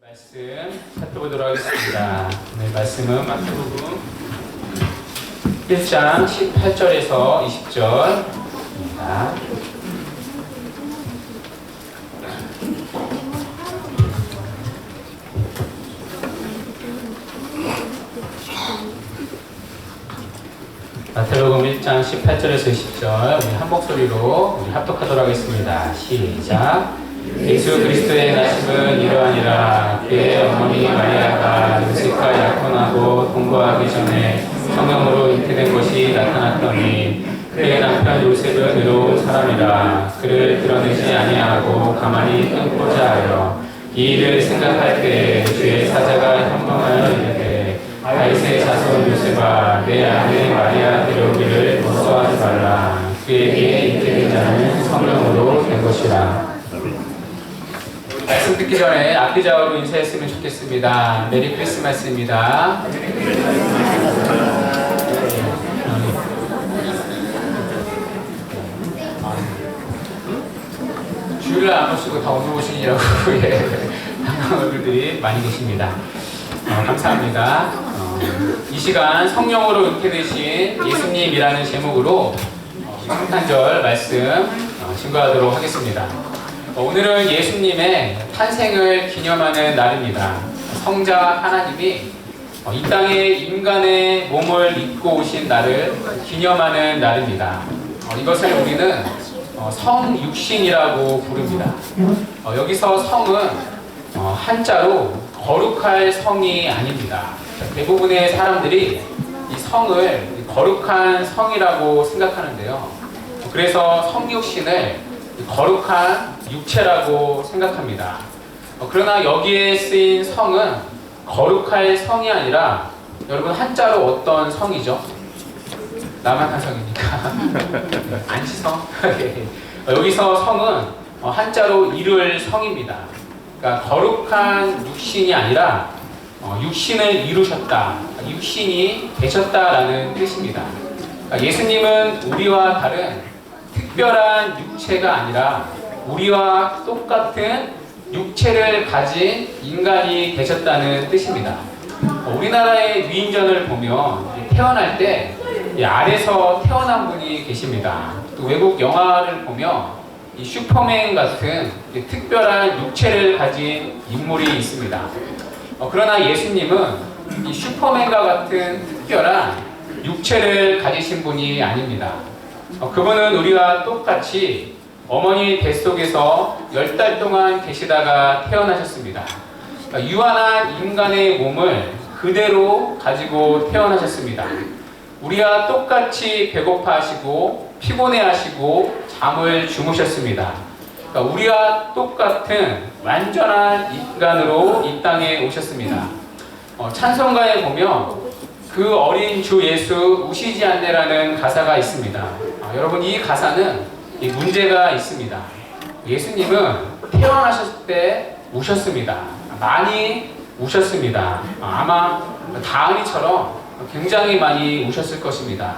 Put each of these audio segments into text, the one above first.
말씀 살펴보도록 하겠습니다. 네, 말씀은 마태복음 1장 18절에서 20절입니다. 마태복음 1장 18절에서 20절 우리 한 목소리로 우리 합독하도록 하겠습니다. 시작. 예수 그리스도의 나심은 이러하니라. 그의 어머니 마리아가 요셉과 약혼하고 동거하기 전에 성령으로 잉태된 것이 나타났더니 그의 남편 요셉은 의로운 사람이라. 그를 드러내지 아니하고 가만히 끊고자 하여 이 일을 생각할 때에 주의 사자가 현명하여 이르되 다윗의 자손 요셉아, 내 아내 마리아 데려오기를 무서워하지 말라. 그에게 잉태된 자는 성령으로 된 것이라. 말씀 듣기 전에 악기자어로 인사했으면 좋겠습니다. 메리 크리스마스입니다. 주일날 안 오시고 다 오늘 오시느라고 반가운 얼굴들이 많이 계십니다. 감사합니다. 이 시간 성령으로 잉태되신 예수님이라는 제목으로 성탄절 말씀 증거하도록 하겠습니다. 오늘은 예수님의 탄생을 기념하는 날입니다. 성자 하나님이 이 땅에 인간의 몸을 입고 오신 날을 기념하는 날입니다. 이것을 우리는 성육신이라고 부릅니다. 여기서 성은 한자로 거룩할 성이 아닙니다. 대부분의 사람들이 이 성을 거룩한 성이라고 생각하는데요. 그래서 성육신을 거룩한 육체라고 생각합니다. 그러나 여기에 쓰인 성은 거룩할 성이 아니라 여러분 한자로 어떤 성이죠? 남한한 성이니까 안시성? 여기서 성은 한자로 이룰 성입니다. 그러니까 거룩한 육신이 아니라 육신을 이루셨다, 육신이 되셨다라는 뜻입니다. 그러니까 예수님은 우리와 다른 특별한 육체가 아니라 우리와 똑같은 육체를 가진 인간이 되셨다는 뜻입니다. 우리나라의 위인전을 보면 태어날 때 알에서 태어난 분이 계십니다. 또 외국 영화를 보면 이 슈퍼맨 같은 특별한 육체를 가진 인물이 있습니다. 그러나 예수님은 이 슈퍼맨과 같은 특별한 육체를 가지신 분이 아닙니다. 그분은 우리와 똑같이 어머니 뱃속에서 10달 동안 계시다가 태어나셨습니다. 유한한 인간의 몸을 그대로 가지고 태어나셨습니다. 우리와 똑같이 배고파하시고 피곤해하시고 잠을 주무셨습니다. 우리와 똑같은 완전한 인간으로 이 땅에 오셨습니다. 찬송가에 보면 그 어린 주 예수 우시지 않네라는 가사가 있습니다. 여러분 이 가사는 문제가 있습니다. 예수님은 태어나셨을 때 우셨습니다. 많이 우셨습니다. 아마 다은이처럼 굉장히 많이 우셨을 것입니다.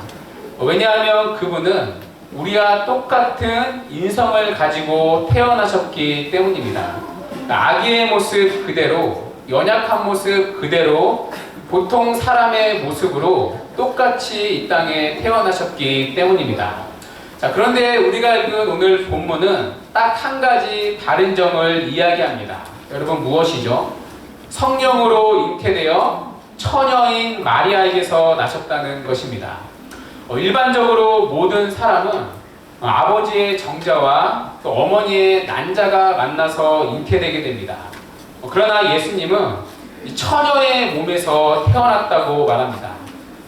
왜냐하면 그분은 우리와 똑같은 인성을 가지고 태어나셨기 때문입니다. 아기의 모습 그대로, 연약한 모습 그대로 보통 사람의 모습으로 똑같이 이 땅에 태어나셨기 때문입니다. 자, 그런데 우리가 읽은 오늘 본문은 딱 한 가지 다른 점을 이야기합니다. 여러분 무엇이죠? 성령으로 잉태되어 처녀인 마리아에게서 나셨다는 것입니다. 일반적으로 모든 사람은 아버지의 정자와 또 어머니의 난자가 만나서 잉태되게 됩니다. 그러나 예수님은 이 처녀의 몸에서 태어났다고 말합니다.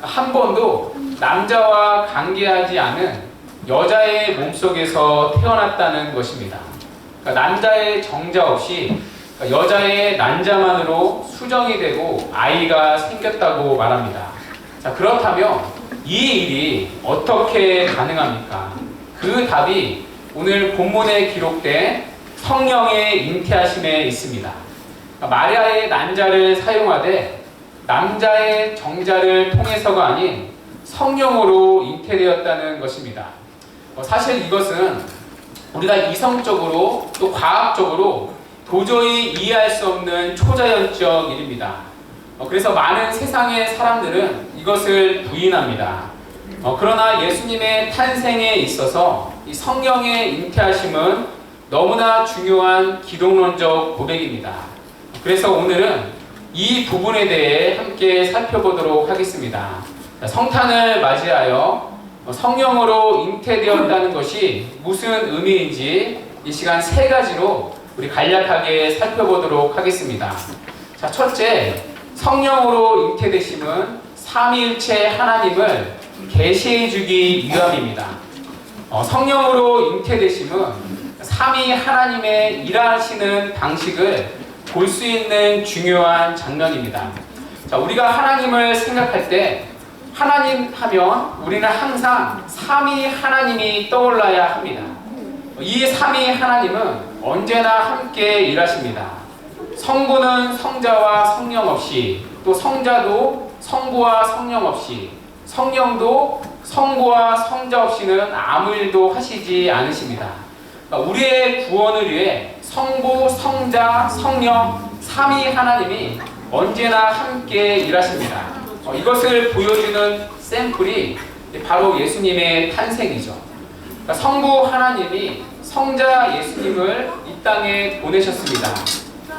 한 번도 남자와 관계하지 않은 여자의 몸속에서 태어났다는 것입니다. 남자의 정자 없이 여자의 난자만으로 수정이 되고 아이가 생겼다고 말합니다. 자, 그렇다면 이 일이 어떻게 가능합니까? 그 답이 오늘 본문에 기록된 성령의 잉태하심에 있습니다. 마리아의 난자를 사용하되 남자의 정자를 통해서가 아닌 성령으로 잉태되었다는 것입니다. 사실 이것은 우리가 이성적으로 또 과학적으로 도저히 이해할 수 없는 초자연적 일입니다. 그래서 많은 세상의 사람들은 이것을 부인합니다. 그러나 예수님의 탄생에 있어서 이 성령의 잉태하심은 너무나 중요한 기독론적 고백입니다. 그래서 오늘은 이 부분에 대해 함께 살펴보도록 하겠습니다. 성탄을 맞이하여 성령으로 잉태되었다는 것이 무슨 의미인지 이 시간 세 가지로 우리 간략하게 살펴보도록 하겠습니다. 자, 첫째, 성령으로 잉태되심은 삼위일체 하나님을 계시해 주기 위함입니다. 성령으로 잉태되심은 삼위 하나님의 일하시는 방식을 볼 수 있는 중요한 장면입니다. 자, 우리가 하나님을 생각할 때 하나님 하면 우리는 항상 삼위 하나님이 떠올라야 합니다. 이 삼위 하나님은 언제나 함께 일하십니다. 성부는 성자와 성령 없이, 또 성자도 성부와 성령 없이, 성령도 성부와 성자 없이는 아무 일도 하시지 않으십니다. 우리의 구원을 위해 성부, 성자, 성령, 삼위 하나님이 언제나 함께 일하십니다. 이것을 보여주는 샘플이 바로 예수님의 탄생이죠. 성부 하나님이 성자 예수님을 이 땅에 보내셨습니다.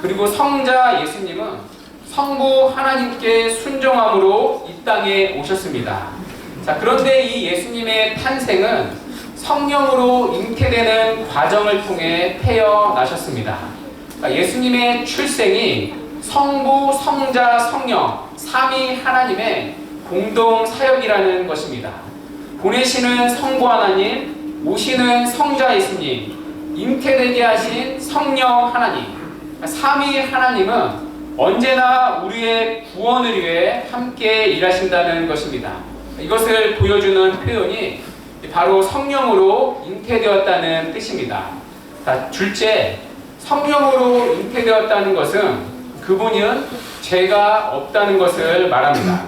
그리고 성자 예수님은 성부 하나님께 순종함으로 이 땅에 오셨습니다. 자, 그런데 이 예수님의 탄생은 성령으로 잉태되는 과정을 통해 태어나셨습니다. 예수님의 출생이 성부, 성자, 성령, 삼위 하나님의 공동 사역이라는 것입니다. 보내시는 성부 하나님, 오시는 성자 예수님, 잉태되게 하신 성령 하나님, 삼위 하나님은 언제나 우리의 구원을 위해 함께 일하신다는 것입니다. 이것을 보여주는 표현이 바로 성령으로 잉태되었다는 뜻입니다. 자, 둘째, 성령으로 잉태되었다는 것은 그분은 죄가 없다는 것을 말합니다.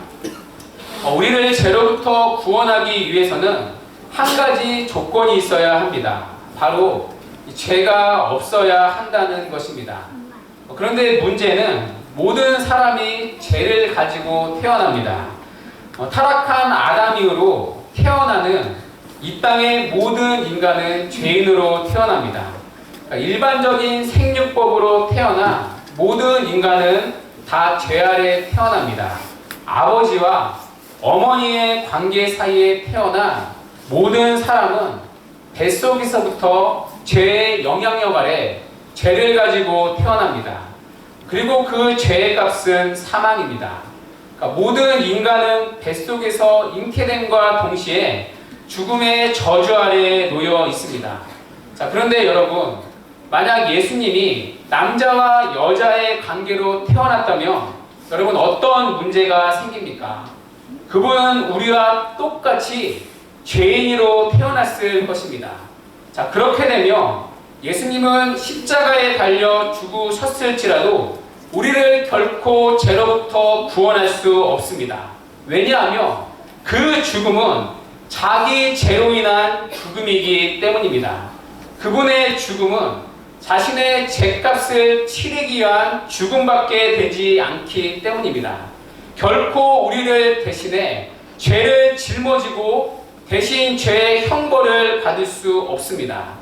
우리를 죄로부터 구원하기 위해서는 한 가지 조건이 있어야 합니다. 바로 죄가 없어야 한다는 것입니다. 그런데 문제는 모든 사람이 죄를 가지고 태어납니다. 타락한 아담 이후로 태어나는 이 땅의 모든 인간은 죄인으로 태어납니다. 일반적인 생육법으로 태어나 모든 인간은 다 죄 아래 태어납니다. 아버지와 어머니의 관계 사이에 태어나 모든 사람은 뱃속에서부터 죄의 영향력 아래 죄를 가지고 태어납니다. 그리고 그 죄의 값은 사망입니다. 그러니까 모든 인간은 뱃속에서 잉태됨과 동시에 죽음의 저주 아래에 놓여 있습니다. 자, 그런데 여러분, 만약 예수님이 남자와 여자의 관계로 태어났다면 여러분 어떤 문제가 생깁니까? 그분은 우리와 똑같이 죄인으로 태어났을 것입니다. 자, 그렇게 되면 예수님은 십자가에 달려 죽으셨을지라도 우리를 결코 죄로부터 구원할 수 없습니다. 왜냐하면 그 죽음은 자기 죄로 인한 죽음이기 때문입니다. 그분의 죽음은 자신의 죄값을 치르기 위한 죽음밖에 되지 않기 때문입니다. 결코 우리를 대신해 죄를 짊어지고 대신 죄의 형벌을 받을 수 없습니다.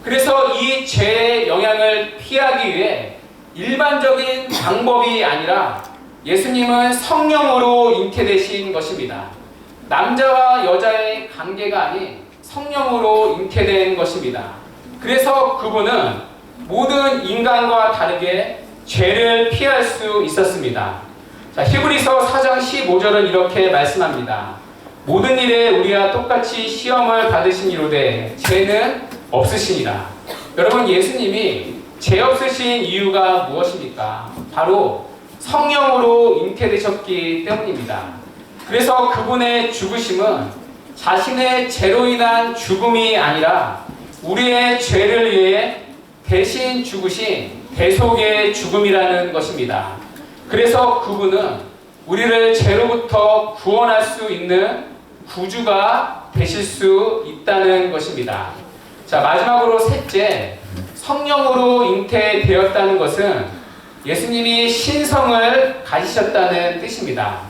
그래서 이 죄의 영향을 피하기 위해 일반적인 방법이 아니라 예수님은 성령으로 잉태되신 것입니다. 남자와 여자의 관계가 아닌 성령으로 잉태된 것입니다. 그래서 그분은 모든 인간과 다르게 죄를 피할 수 있었습니다. 자, 히브리서 4장 15절은 이렇게 말씀합니다. 모든 일에 우리와 똑같이 시험을 받으시니로되 죄는 없으시니라. 여러분, 예수님이 죄 없으신 이유가 무엇입니까? 바로 성령으로 잉태되셨기 때문입니다. 그래서 그분의 죽으심은 자신의 죄로 인한 죽음이 아니라 우리의 죄를 위해 대신 죽으신 대속의 죽음이라는 것입니다. 그래서 그분은 우리를 죄로부터 구원할 수 있는 구주가 되실 수 있다는 것입니다. 자, 마지막으로 셋째, 성령으로 잉태되었다는 것은 예수님이 신성을 가지셨다는 뜻입니다.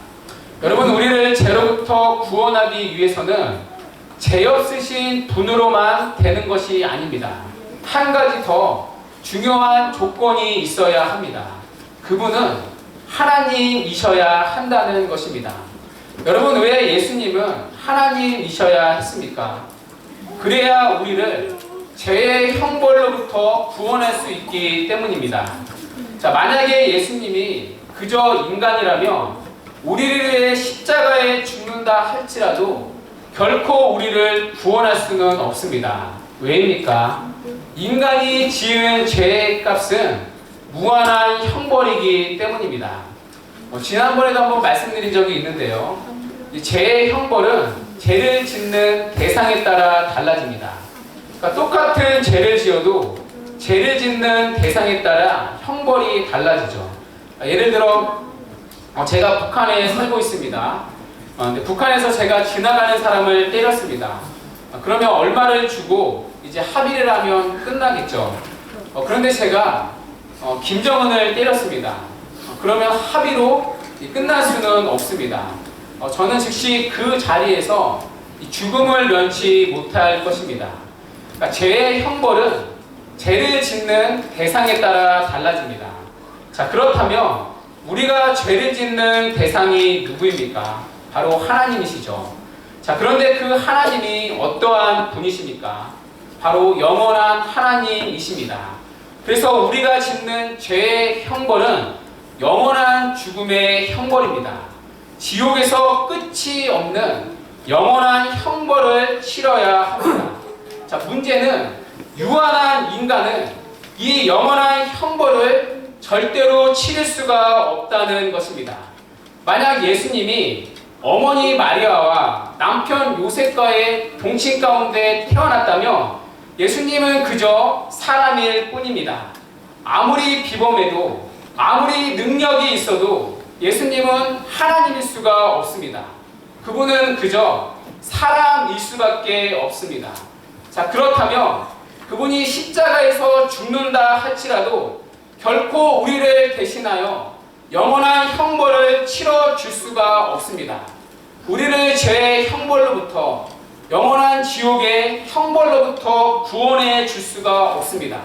여러분, 우리를 죄로부터 구원하기 위해서는 죄 없으신 분으로만 되는 것이 아닙니다. 한 가지 더 중요한 조건이 있어야 합니다. 그분은 하나님이셔야 한다는 것입니다. 여러분, 왜 예수님은 하나님이셔야 했습니까? 그래야 우리를 죄의 형벌로부터 구원할 수 있기 때문입니다. 자, 만약에 예수님이 그저 인간이라면 우리를 위해 십자가에 죽는다 할지라도 결코 우리를 구원할 수는 없습니다. 왜입니까? 인간이 지은 죄의 값은 무한한 형벌이기 때문입니다. 지난번에도 한번 말씀드린 적이 있는데요. 죄의 형벌은 죄를 짓는 대상에 따라 달라집니다. 그러니까 똑같은 죄를 지어도 죄를 짓는 대상에 따라 형벌이 달라지죠. 예를 들어 제가 북한에 살고 있습니다. 근데 북한에서 제가 지나가는 사람을 때렸습니다. 그러면 얼마를 주고 이제 합의를 하면 끝나겠죠. 그런데 제가 김정은을 때렸습니다. 그러면 합의로 끝날 수는 없습니다. 저는 즉시 그 자리에서 죽음을 면치 못할 것입니다. 그러니까 죄의 형벌은 죄를 짓는 대상에 따라 달라집니다. 자, 그렇다면 우리가 죄를 짓는 대상이 누구입니까? 바로 하나님이시죠. 자, 그런데 그 하나님이 어떠한 분이십니까? 바로 영원한 하나님이십니다. 그래서 우리가 짓는 죄의 형벌은 영원한 죽음의 형벌입니다. 지옥에서 끝이 없는 영원한 형벌을 치러야 합니다. 자, 문제는 유한한 인간은 이 영원한 형벌을 절대로 치를 수가 없다는 것입니다. 만약 예수님이 어머니 마리아와 남편 요셉과의 동침 가운데 태어났다면 예수님은 그저 사람일 뿐입니다. 아무리 비범해도 아무리 능력이 있어도 예수님은 하나님일 수가 없습니다. 그분은 그저 사람일 수밖에 없습니다. 자, 그렇다면 그분이 십자가에서 죽는다 할지라도 결코 우리를 대신하여 영원한 형벌을 치러줄 수가 없습니다. 우리를 죄의 형벌로부터 영원한 지옥의 형벌로부터 구원해 줄 수가 없습니다.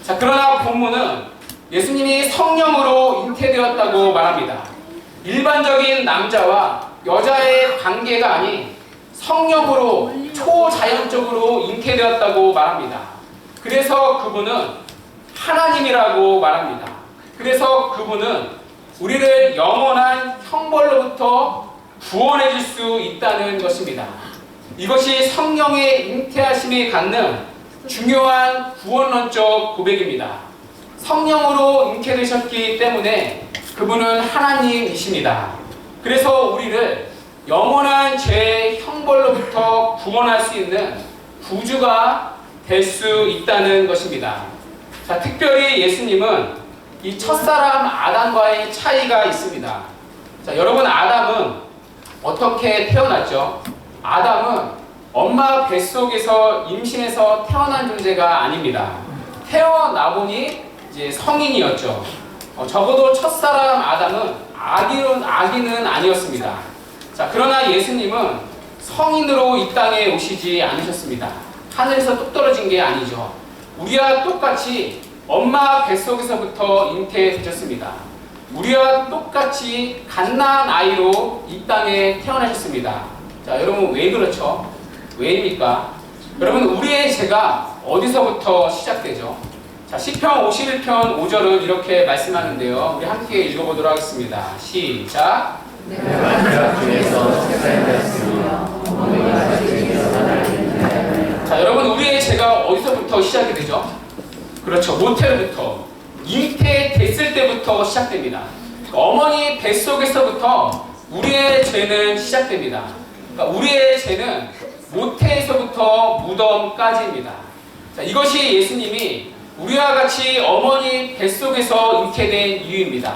자, 그러나 본문은 예수님이 성령으로 잉태되었다고 말합니다. 일반적인 남자와 여자의 관계가 아닌 성령으로 초자연적으로 잉태되었다고 말합니다. 그래서 그분은 하나님이라고 말합니다. 그래서 그분은 우리를 영원한 형벌로부터 구원해 줄 수 있다는 것입니다. 이것이 성령의 잉태하심이 갖는 중요한 구원론적 고백입니다. 성령으로 잉태되셨기 때문에 그분은 하나님이십니다. 그래서 우리를 영원한 죄의 형벌로부터 구원할 수 있는 구주가 될 수 있다는 것입니다. 자, 특별히 예수님은 이 첫사람 아담과의 차이가 있습니다. 자, 여러분, 아담은 어떻게 태어났죠? 아담은 엄마 뱃속에서 임신해서 태어난 존재가 아닙니다. 태어나 보니 이제 성인이었죠. 적어도 첫사람 아담은 아기는 아니었습니다. 자, 그러나 예수님은 성인으로 이 땅에 오시지 않으셨습니다. 하늘에서 뚝 떨어진 게 아니죠. 우리와 똑같이 엄마 뱃속에서부터 잉태되셨습니다. 우리와 똑같이 갓난 아이로 이 땅에 태어나셨습니다. 자, 여러분, 왜 그렇죠? 왜입니까? 여러분, 우리의 죄가 어디서부터 시작되죠? 자, 시편 51편 5절은 이렇게 말씀하는데요. 우리 함께 읽어보도록 하겠습니다. 시작. 내가 죄악 중에서 세상되었으며 어머니가 죄에서 나를 자, 여러분, 우리의 죄가 어디서부터 시작이 되죠? 그렇죠. 모태로부터, 잉태됐을 때부터 시작됩니다. 어머니 뱃속에서부터 우리의 죄는 시작됩니다. 그러니까 우리의 죄는 모태에서부터 무덤까지입니다. 자, 이것이 예수님이 우리와 같이 어머니 뱃속에서 잉태된 이유입니다.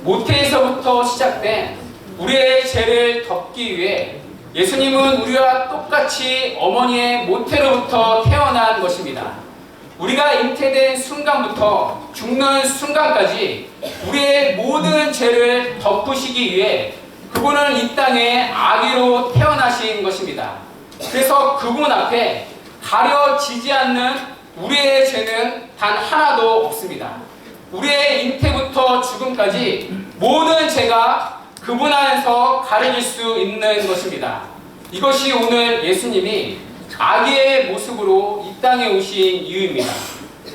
모태에서부터 시작된 우리의 죄를 덮기 위해 예수님은 우리와 똑같이 어머니의 모태로부터 태어난 것입니다. 우리가 잉태된 순간부터 죽는 순간까지 우리의 모든 죄를 덮으시기 위해 그분은 이 땅에 아기로 태어나신 것입니다. 그래서 그분 앞에 가려지지 않는 우리의 죄는 단 하나도 없습니다. 우리의 잉태부터 죽음까지 모든 죄가 그분 안에서 가려질 수 있는 것입니다. 이것이 오늘 예수님이 아기의 모습으로 이 땅에 오신 이유입니다.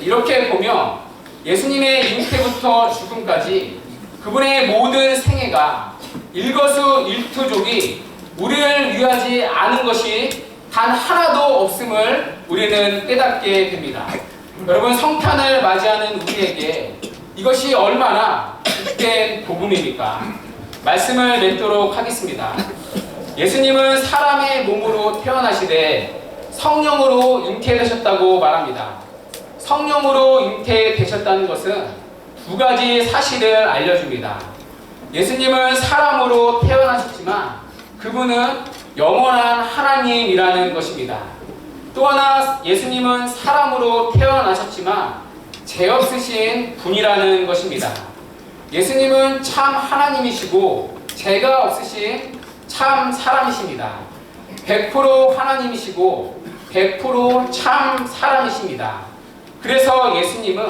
이렇게 보면 예수님의 잉태부터 죽음까지 그분의 모든 생애가 일거수일투족이 우리를 위하지 않은 것이 단 하나도 없음을 우리는 깨닫게 됩니다. 여러분, 성탄을 맞이하는 우리에게 이것이 얼마나 복된 복음입니까? 말씀을 맺도록 하겠습니다. 예수님은 사람의 몸으로 태어나시되 성령으로 잉태되셨다고 말합니다. 성령으로 잉태되셨다는 것은 두 가지 사실을 알려줍니다. 예수님은 사람으로 태어나셨지만 그분은 영원한 하나님이라는 것입니다. 또 하나, 예수님은 사람으로 태어나셨지만 죄 없으신 분이라는 것입니다. 예수님은 참 하나님이시고 죄가 없으신 참 사람이십니다. 100% 하나님이시고 100% 참 사람이십니다. 그래서 예수님은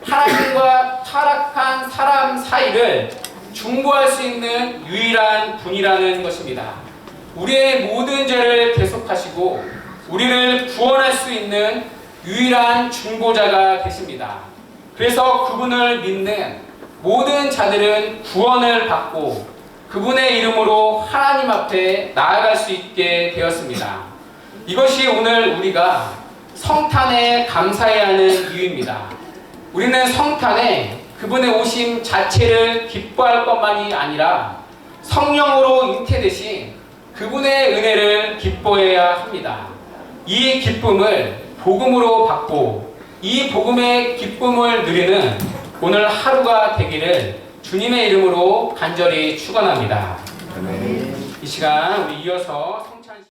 하나님과 타락한 사람 사이를 중보할 수 있는 유일한 분이라는 것입니다. 우리의 모든 죄를 대속하시고 우리를 구원할 수 있는 유일한 중보자가 되십니다. 그래서 그분을 믿는 모든 자들은 구원을 받고 그분의 이름으로 하나님 앞에 나아갈 수 있게 되었습니다. 이것이 오늘 우리가 성탄에 감사해야 하는 이유입니다. 우리는 성탄에 그분의 오심 자체를 기뻐할 것만이 아니라 성령으로 잉태되신 그분의 은혜를 기뻐해야 합니다. 이 기쁨을 복음으로 받고 이 복음의 기쁨을 누리는 오늘 하루가 되기를 주님의 이름으로 간절히 축원합니다. 이 시간 우리 이어서